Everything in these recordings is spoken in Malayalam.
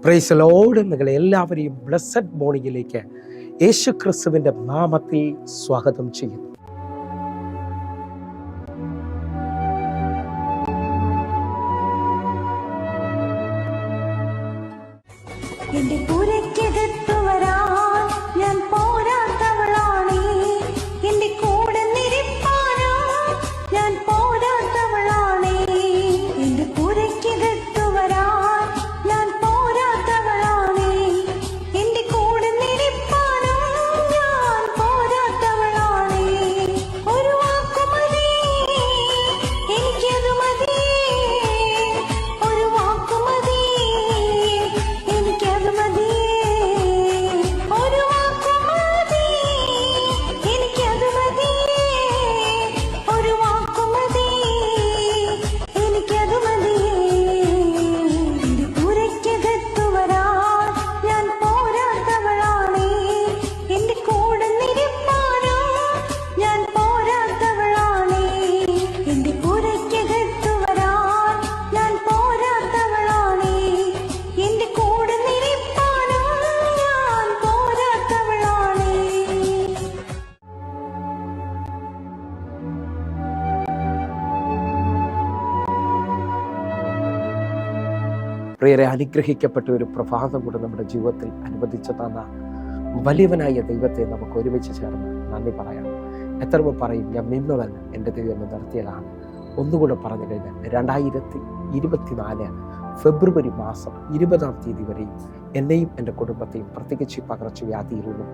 Praise Lord. നിങ്ങളെ എല്ലാവരെയും ബ്ലെസ്സഡ് മോർണിംഗിലേക്ക് യേശു ക്രിസ്തുവിൻ്റെ നാമത്തിൽ സ്വാഗതം ചെയ്യുന്നു. എന്റെ പുരയ്ക്കകത്തു വരാൻ ഞാൻ പോരാത്തവളാണേ, എന്റെ കൂടെ നിരപ്പാനോ ഞാൻ പോരാത്തവളാണേ. എന്റെ പുരയ്ക്കകത്തു വരാൻ ഞാൻ പോരാത്തവളാണേ, എന്റെ കൂടെ നിരപ്പാനോ ഞാൻ പോരാത്തവളാണേ. ഒരു വാക്കു മതി എനിക്കതു മതി, ഒരു വാക്കു മതി എനിക്കത് മതി, ഒരു വാക്കു മതി എനിക്കത് മതി, ഒരു വാക്കു മതി എനിക്കത് മതി. എന്റെ പുരയ്ക്കകത്തു വരാൻ ഞാൻ പോരാത്തവളാണേ, എന്റെ കൂടെ നിരപ്പാനോ ഞാൻ പോരാത്തവളാണേ. എന്റെ പുരയ്ക്കകത്തു വരാൻ ഞാൻ പോരാത്തവളാണേ, എന്റെ കൂടെ നിരപ്പാനോ ഞാൻ പോരാത്തവളാണേ. പ്രിയരെ, അനുഗ്രഹിക്കപ്പെട്ട ഒരു പ്രഭാതം കൂടെ നമ്മുടെ ജീവിതത്തിൽ അനുവദിച്ചു തന്ന വലിയവനായ ദൈവത്തെ നമുക്ക് ഒരുമിച്ച് ചേർന്ന് നന്ദി പറയാം. എത്ര പറയും, ഞാൻ നിന്നതല്ല, എൻ്റെ ദൈവം എന്നെ നിർത്തിയതാണ്. ഒന്നുകൂടെ പറഞ്ഞു കഴിഞ്ഞാൽ 2024 ഫെബ്രുവരി മാസം 20-ാം തീയതി വരെയും എന്നെയും എൻ്റെ കുടുംബത്തെയും പ്രത്യേകിച്ച് പകർച്ചവ്യാധിയിൽ നിന്നും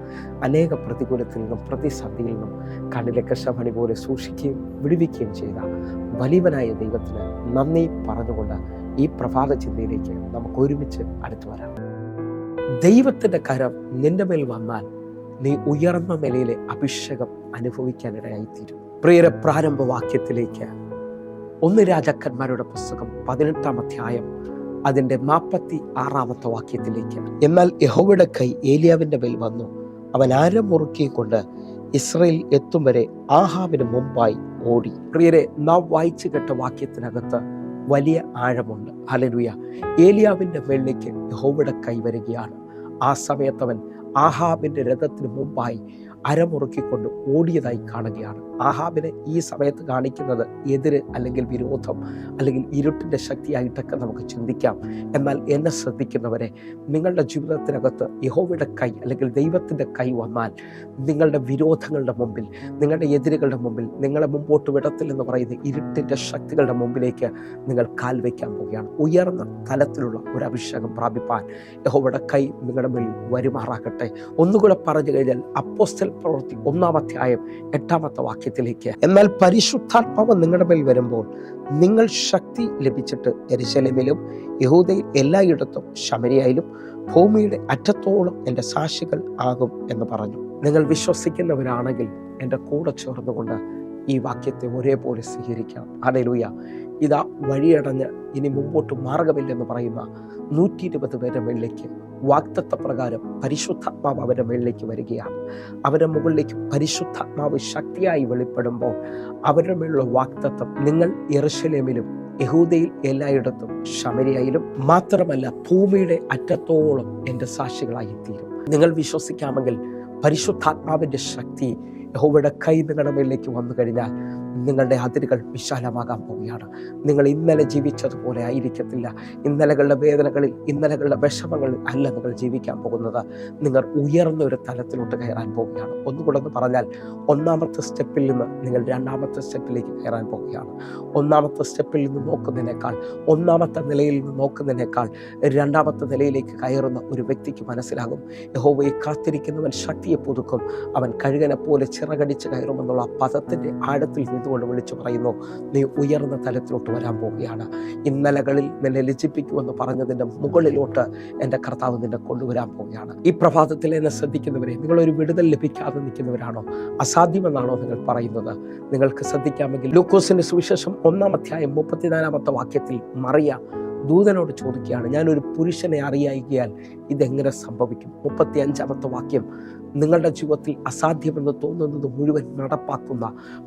അനേക പ്രതികൂലത്തിൽ നിന്നും പ്രതിസന്ധിയിൽ നിന്നും കണ്ണിലെ കൃഷ്ണമണി പോലെ സൂക്ഷിക്കുകയും വിടുവിക്കുകയും ചെയ്ത വലിയവനായ ദൈവത്തിന് നന്ദി പറഞ്ഞുകൊണ്ട് ഈ പ്രഭാത ചിന്തയിലേക്ക് നമുക്ക് ഒരുമിച്ച് അടുത്തു വരാം. ദൈവത്തിൻ്റെ കരം നിന്റെ മേൽ വന്നാൽ നീ ഉയർന്ന നിലയിലെ അഭിഷേകം അനുഭവിക്കാനിടയായിത്തീരും. പ്രിയരെ, പ്രാരംഭ വാക്യത്തിലേക്ക് 1 രാജാക്കന്മാരുടെ പുസ്തകം 18-ാം അധ്യായം അതിൻ്റെ 46-ാമത്തെ വാക്യത്തിലേക്ക്. എന്നാൽ യഹോവയുടെ കൈ ഏലിയാവിൻ്റെ മേൽ വന്നു, അവൻ ആരം മുറുക്കിക്കൊണ്ട് ഇസ്രയേൽ എത്തും വരെ ആഹാബിന് മുമ്പായി ഓടി. പ്രിയരെ, നാം വായിച്ചു കേട്ട വാക്യത്തിനകത്ത് വലിയ ആഴമുണ്ട്. ഹല്ലേലൂയ. ഏലിയാവിൻ്റെ മേളിലേക്ക് യഹോവയുടെ കൈ വരികയാണ്. ആ സമയത്തവൻ ആഹാബിൻ്റെ രഥത്തിന് മുമ്പായി അരമുറുക്കിക്കൊണ്ട് ഓടിയതായി കാണുകയാണ്. ആഹാബിനെ ഈ സമയത്ത് കാണിക്കുന്നത് എതിര് അല്ലെങ്കിൽ വിരോധം അല്ലെങ്കിൽ ഇരുട്ടിൻ്റെ ശക്തിയായിട്ടൊക്കെ നമുക്ക് ചിന്തിക്കാം. എന്നാൽ എന്നെ ശ്രദ്ധിക്കുന്നവരെ, നിങ്ങളുടെ ജീവിതത്തിനകത്ത് യഹോവയുടെ കൈ അല്ലെങ്കിൽ ദൈവത്തിൻ്റെ കൈ വന്നാൽ നിങ്ങളുടെ വിരോധങ്ങളുടെ മുമ്പിൽ, നിങ്ങളുടെ എതിരുകളുടെ മുമ്പിൽ, നിങ്ങളെ മുമ്പോട്ട് വിടത്തില്ലെന്ന് പറയുന്ന ഇരുട്ടിൻ്റെ ശക്തികളുടെ മുമ്പിലേക്ക് നിങ്ങൾ കാൽ വയ്ക്കാൻ പോവുകയാണ്. ഉയർന്ന തലത്തിലുള്ള ഒരു അഭിഷേകം പ്രാപിപ്പാൻ യഹോവയുടെ കൈ നിങ്ങളുടെ മേൽ വരുമാറാകട്ടെ. ഒന്നുകൂടെ പറഞ്ഞു കഴിഞ്ഞാൽ അപ്പോസ്തല പ്രവൃത്തി 1-ാം അധ്യായം 8-ാമത്തെ വാക്യത്തിലേക്ക്. എന്നാൽ പരിശുദ്ധാത്മാവ് നിങ്ങളുടെ മേൽ വരുമ്പോൾ നിങ്ങൾ ശക്തി ലഭിച്ചിട്ട് യെരൂശലേമിലും യഹൂദയിൽ എല്ലായിടത്തും ശമരിയയിലും ഭൂമിയുടെ അറ്റത്തോളം എൻ്റെ സാക്ഷികൾ ആകും എന്ന് പറഞ്ഞു. നിങ്ങൾ വിശ്വസിക്കുന്നവരാണെങ്കിൽ എൻ്റെ കൂടെ ചേർന്നുകൊണ്ട് ഈ വാക്യത്തെ ഒരേപോലെ സ്വീകരിക്കണം. ഹല്ലേലൂയ. ഇതാ വഴിയടഞ്ഞ് ഇനി മുമ്പോട്ട് മാർഗമില്ലെന്ന് പറയുന്ന 120 പേരുടെ മേളിലേക്ക് വാഗ്ദത്ത പ്രകാരം പരിശുദ്ധാത്മാവ് അവരുടെ മേളിലേക്ക് വരികയാണ്. അവരുടെ മുകളിലേക്ക് പരിശുദ്ധാത്മാവ് ശക്തിയായി വെളിപ്പെടുമ്പോൾ അവരുടെ മേലുള്ള വാഗ്ദത്തം നിങ്ങൾ യെരൂശലേമിലും യഹൂദയിൽ എല്ലായിടത്തും ശമരിയയിലും മാത്രമല്ല ഭൂമിയുടെ അറ്റത്തോളം എൻ്റെ സാക്ഷികളായി തീരും. നിങ്ങൾ വിശ്വസിക്കാമെങ്കിൽ പരിശുദ്ധാത്മാവിൻ്റെ ശക്തി യഹോവയുടെ കൈ നിങ്ങളുടെ മേലിലേക്ക് വന്നു കഴിഞ്ഞാൽ നിങ്ങളുടെ അതിരുകൾ വിശാലമാകാൻ പോവുകയാണ്. നിങ്ങൾ ഇന്നലെ ജീവിച്ചതുപോലെ ആയിരിക്കത്തില്ല. ഇന്നലകളുടെ വേദനകളിൽ, ഇന്നലകളുടെ വിഷമങ്ങളിൽ അല്ല നിങ്ങൾ ജീവിക്കാൻ പോകുന്നത്. നിങ്ങൾ ഉയർന്ന ഒരു തലത്തിലോട്ട് കയറാൻ പോവുകയാണ്. ഒന്നുകൂടെ പറഞ്ഞാൽ, 1-ാമത്തെ സ്റ്റെപ്പിൽ നിന്ന് നിങ്ങൾ 2-ാമത്തെ സ്റ്റെപ്പിലേക്ക് കയറാൻ പോവുകയാണ്. 1-ാമത്തെ സ്റ്റെപ്പിൽ നിന്ന് നോക്കുന്നതിനേക്കാൾ, 1-ാമത്തെ നിലയിൽ നിന്ന് നോക്കുന്നതിനേക്കാൾ 2-ാമത്തെ നിലയിലേക്ക് കയറുന്ന ഒരു വ്യക്തിക്ക് മനസ്സിലാകും, യഹോവയെ കാത്തിരിക്കുന്നവൻ ശക്തിയെ പുതുക്കും, അവൻ കഴുകനെ പോലെ ചിറകടിച്ച് കയറുമെന്നുള്ള പദത്തിൻ്റെ ആഴത്തിൽ നിന്നുകൊണ്ട് വിളിച്ചു പറയുന്നു, നീ ഉയർന്ന തലത്തിലോട്ട് വരാൻ പോവുകയാണ്. ഇന്നലകളിൽ നിന്നെ ലജ്ജിപ്പിക്കുമെന്ന് പറഞ്ഞതിൻ്റെ മുകളിലോട്ട് എൻ്റെ കർത്താവ് നിന്നെ കൊണ്ടുവരാൻ പോവുകയാണ്. ഈ പ്രഭാതത്തിൽ എന്നെ ശ്രദ്ധിക്കുന്നവരെ, നിങ്ങളൊരു വിടുതൽ ലഭിക്കാതെ നിൽക്കുന്നവരാണോ? അസാധ്യമെന്നാണോ നിങ്ങൾ പറയുന്നത്? നിങ്ങൾക്ക് ശ്രദ്ധിക്കാമെങ്കിൽ ലൂക്കോസിന്റെ സുവിശേഷം 1-ാം അധ്യായം 34-ാമത്തെ വാക്യത്തിൽ മറിയ ദൂതനോട് ചോദിക്കുകയാണ്, ഞാനൊരു പുരുഷനെ അറിയായികയാൽ ഇതെങ്ങനെ സംഭവിക്കും? 35-ാമത്തെ വാക്യം നിങ്ങളുടെ ജീവിതത്തിൽ അസാധ്യമെന്ന് തോന്നുന്നത് മുഴുവൻ നടപ്പാക്കുന്ന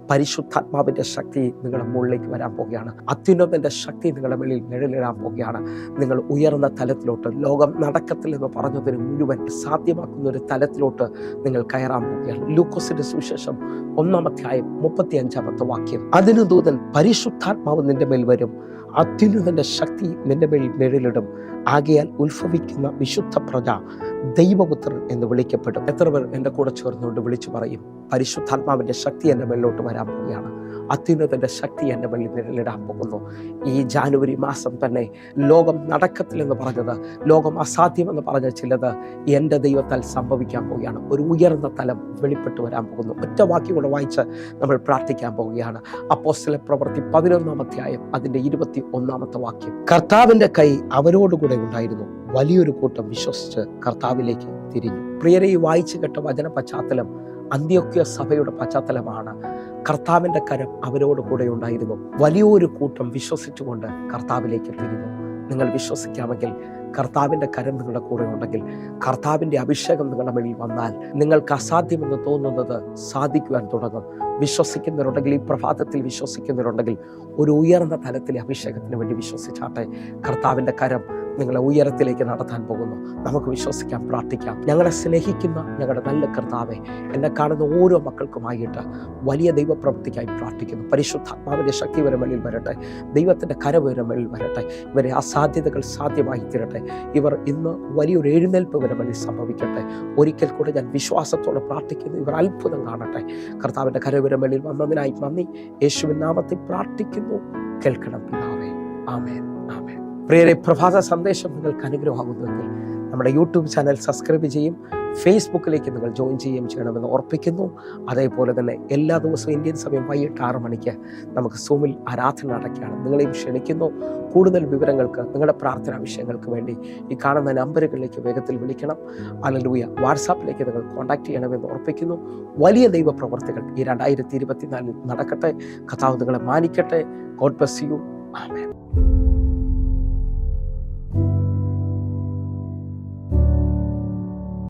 പരിശുദ്ധാത്മാവിൻ്റെ ശക്തി നിങ്ങളുടെ മുകളിലേക്ക് വരാൻ പോകുകയാണ്. അത്യുന്നതൻ്റെ ശക്തി നിങ്ങളുടെ മേളിൽ നിഴലിടാൻ പോകുകയാണ്. നിങ്ങൾ ഉയർന്ന തലത്തിലോട്ട്, ലോകം നടക്കത്തില്ലെന്ന് പറഞ്ഞതിന് മുഴുവൻ സാധ്യമാക്കുന്ന ഒരു തലത്തിലോട്ട് നിങ്ങൾ കയറാൻ പോകുകയാണ്. ലൂക്കോസിന്റെ സുവിശേഷം 1-ാം അധ്യായം 35-ാമത്തെ വാക്യം. അതിന് ദൂതൻ പരിശുദ്ധാത്മാവ് നിന്റെ മേൽ വരും, അത്യുന്നതന്റെ ശക്തി നിന്റെ മേൽ നിഴലിടും, ആകയാൽ ഉത്ഭവിക്കുന്ന വിശുദ്ധ പ്രജ ദൈവപുത്രൻ എന്ന് വിളിക്കപ്പെടും. എത്ര പേർ എൻ്റെ കൂടെ ചേർന്നുകൊണ്ട് വിളിച്ചു പറയും, പരിശുദ്ധാത്മാവിൻ്റെ ശക്തി എൻ്റെ മേളിലോട്ട് വരാൻ പോവുകയാണ്, അത്യുന്നതൻ്റെ ശക്തി എൻ്റെ മേളിൽ നിഴലിടാൻ പോകുന്നു. ഈ ജാനുവരി മാസം തന്നെ ലോകം നടക്കത്തില്ലെന്ന് പറഞ്ഞത്, ലോകം അസാധ്യമെന്ന് പറഞ്ഞ ചിലത് എൻ്റെ ദൈവത്താൽ സംഭവിക്കാൻ പോവുകയാണ്. ഒരു ഉയർന്ന തലം വെളിപ്പെട്ട് വരാൻ പോകുന്നു. ഒറ്റ വാക്യം കൂടെ വായിച്ച് നമ്മൾ പ്രാർത്ഥിക്കാൻ പോവുകയാണ്. അപ്പോസ്തല പ്രവൃത്തി 11-ാം അധ്യായം അതിൻ്റെ 21-ാമത്തെ വാക്യം. കർത്താവിൻ്റെ കൈ അവരോടുകൂടെ ഉണ്ടായിരുന്നു, വലിയൊരു കൂട്ടം വിശ്വസിച്ച് കർത്താവിലേക്ക് തിരിഞ്ഞു. പ്രിയരെ, ഈ വായിച്ചു കേട്ട വചന പശ്ചാത്തലം അന്ത്യോക്യ സഭയുടെ പശ്ചാത്തലമാണ്. കർത്താവിൻ്റെ കരം അവരോട് കൂടെ ഉണ്ടായിരുന്നു, വലിയൊരു കൂട്ടം വിശ്വസിച്ചുകൊണ്ട് കർത്താവിലേക്ക് തിരിഞ്ഞു. നിങ്ങൾ വിശ്വസിക്കാമെങ്കിൽ, കർത്താവിൻ്റെ കരം നിങ്ങളുടെ കൂടെ ഉണ്ടെങ്കിൽ, കർത്താവിൻ്റെ അഭിഷേകം നിങ്ങളുടെ മേളിൽ വന്നാൽ നിങ്ങൾക്ക് അസാധ്യമെന്ന് തോന്നുന്നത് സാധിക്കുവാൻ തുടങ്ങും. വിശ്വസിക്കുന്നവരുണ്ടെങ്കിൽ, ഈ പ്രഭാതത്തിൽ വിശ്വസിക്കുന്നവരുണ്ടെങ്കിൽ, ഒരു ഉയർന്ന തലത്തിലെ അഭിഷേകത്തിന് വേണ്ടി വിശ്വസിച്ചാട്ടെ. കർത്താവിൻ്റെ കരം നിങ്ങളെ ഉയരത്തിലേക്ക് നടത്താൻ പോകുന്നു. നമുക്ക് വിശ്വസിക്കാം, പ്രാർത്ഥിക്കാം. ഞങ്ങളെ സ്നേഹിക്കുന്ന ഞങ്ങളുടെ നല്ല കർത്താവെ, എന്നെ കാണുന്ന ഓരോ മക്കൾക്കുമായിട്ട് വലിയ ദൈവപ്രവൃത്തിക്കായി പ്രാർത്ഥിക്കുന്നു. പരിശുദ്ധാത്മാവിൻ്റെ ശക്തി ഇവരുടെ മേളിൽ വരട്ടെ, ദൈവത്തിൻ്റെ കരം ഇവരുടെ മേളിൽ വരട്ടെ, ഇവരെ അസാധ്യതകൾ സാധ്യമായി തീരട്ടെ. ഇവർ ഇന്ന് വലിയൊരു എഴുന്നേൽപ്പ് ഇവരുടെ മേളിൽ സംഭവിക്കട്ടെ. ഒരിക്കൽ കൂടെ ഞാൻ വിശ്വാസത്തോടെ പ്രാർത്ഥിക്കുന്നു, ഇവർ അത്ഭുതം കാണട്ടെ. കർത്താവിൻ്റെ കരം ഇവരുടെ മേളിൽ വന്നതിനായി നന്ദി. യേശുവിൻ നാമത്തിൽ പ്രാർത്ഥിക്കുന്നു, കേൾക്കണം പിതാവേ. ആമേൻ, ആമേൻ. പ്രിയരെ, പ്രഭാത സന്ദേശം നിങ്ങൾക്ക് അനുഗ്രഹമാകുന്നുവെങ്കിൽ നമ്മുടെ യൂട്യൂബ് ചാനൽ സബ്സ്ക്രൈബ് ചെയ്യും, ഫേസ്ബുക്കിലേക്ക് നിങ്ങൾ ജോയിൻ ചെയ്യുകയും ചെയ്യണമെന്ന് ഓർപ്പിക്കുന്നു. അതേപോലെ തന്നെ എല്ലാ ദിവസവും ഇന്ത്യൻ സമയം വൈകിട്ട് 6 മണിക്ക് നമുക്ക് സൂമിൽ ആരാധന നടക്കുകയാണ്. നിങ്ങളെയും ക്ഷണിക്കുന്നു. കൂടുതൽ വിവരങ്ങൾക്ക്, നിങ്ങളുടെ പ്രാർത്ഥനാ വിഷയങ്ങൾക്ക് വേണ്ടി ഈ കാണുന്ന നമ്പറുകളിലേക്ക് വേഗത്തിൽ വിളിക്കണം. ഹല്ലേലൂയ. വാട്സാപ്പിലേക്ക് നിങ്ങൾ കോൺടാക്ട് ചെയ്യണമെന്ന് ഓർപ്പിക്കുന്നു. വലിയ ദൈവപ്രവർത്തികൾ ഈ 2024 നടക്കട്ടെ. കർത്താവ് നിങ്ങളെ മാനിക്കട്ടെ. God bless you. ആമേൻ.